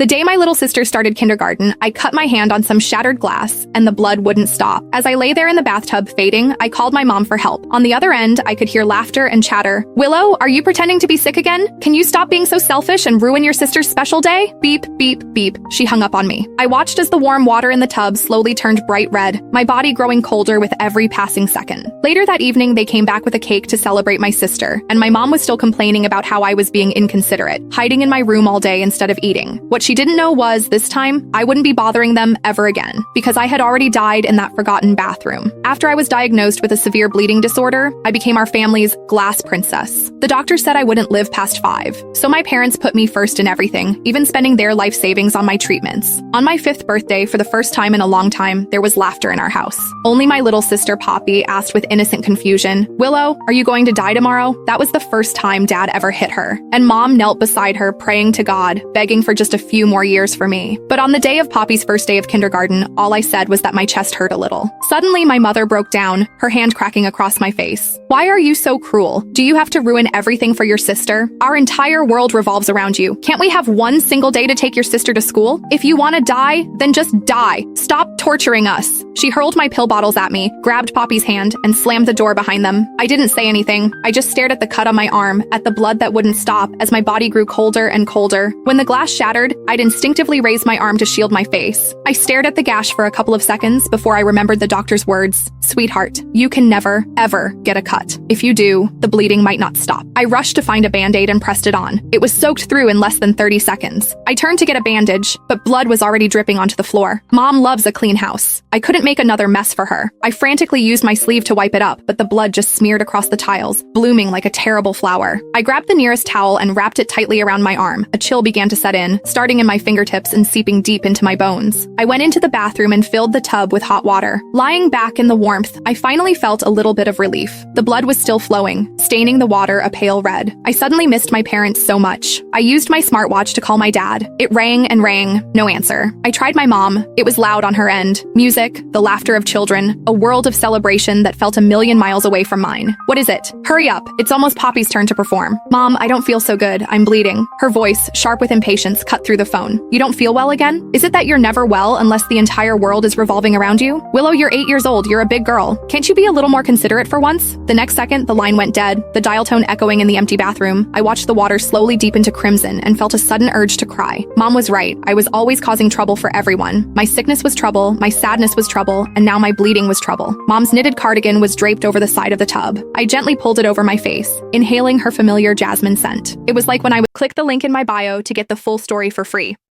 The day my little sister started kindergarten, I cut my hand on some shattered glass, and the blood wouldn't stop. As I lay there in the bathtub fading, I called my mom for help. On the other end, I could hear laughter and chatter. "Willow, are you pretending to be sick again? Can you stop being so selfish and ruin your sister's special day?" Beep, beep, beep. She hung up on me. I watched as the warm water in the tub slowly turned bright red, my body growing colder with every passing second. Later that evening, they came back with a cake to celebrate my sister, and my mom was still complaining about how I was being inconsiderate, hiding in my room all day instead of eating. What she didn't know was, this time, I wouldn't be bothering them ever again, because I had already died in that forgotten bathroom. After I was diagnosed with a severe bleeding disorder, I became our family's glass princess. The doctor said I wouldn't live past 5, so my parents put me first in everything, even spending their life savings on my treatments. On my 5th birthday, for the first time in a long time, there was laughter in our house. Only my little sister Poppy asked with innocent confusion, "Willow, are you going to die tomorrow?" That was the first time Dad ever hit her, and Mom knelt beside her, praying to God, begging for just a few more years for me. But on the day of Poppy's first day of kindergarten, all I said was that my chest hurt a little. Suddenly, my mother broke down, her hand cracking across my face. "Why are you so cruel? Do you have to ruin everything for your sister? Our entire world revolves around you. Can't we have one single day to take your sister to school? If you want to die, then just die. Stop torturing us." She hurled my pill bottles at me, grabbed Poppy's hand, and slammed the door behind them. I didn't say anything. I just stared at the cut on my arm, at the blood that wouldn't stop as my body grew colder and colder. When the glass shattered, I'd instinctively raise my arm to shield my face. I stared at the gash for a couple of seconds before I remembered the doctor's words. "Sweetheart, you can never, ever get a cut. If you do, the bleeding might not stop." I rushed to find a Band-Aid and pressed it on. It was soaked through in less than 30 seconds. I turned to get a bandage, but blood was already dripping onto the floor. Mom loves a clean house. I couldn't make another mess for her. I frantically used my sleeve to wipe it up, but the blood just smeared across the tiles, blooming like a terrible flower. I grabbed the nearest towel and wrapped it tightly around my arm. A chill began to set in, starting in my fingertips and seeping deep into my bones. I went into the bathroom and filled the tub with hot water. Lying back in the warmth, I finally felt a little bit of relief. The blood was still flowing, staining the water a pale red. I suddenly missed my parents so much. I used my smartwatch to call my dad. It rang and rang, no answer. I tried my mom. It was loud on her end. Music, the laughter of children, a world of celebration that felt a million miles away from mine. "What is it? Hurry up. It's almost Poppy's turn to perform." "Mom, I don't feel so good. I'm bleeding." Her voice, sharp with impatience, cut through the phone. "You don't feel well again? Is it that you're never well unless the entire world is revolving around you? Willow, you're 8 years old. You're a big girl. Can't you be a little more considerate for once?" The next second, the line went dead, the dial tone echoing in the empty bathroom. I watched the water slowly deepen to crimson and felt a sudden urge to cry. Mom was right. I was always causing trouble for everyone. My sickness was trouble, my sadness was trouble, and now my bleeding was trouble. Mom's knitted cardigan was draped over the side of the tub. I gently pulled it over my face, inhaling her familiar jasmine scent. It was like when I would click the link in my bio to get the full story for free.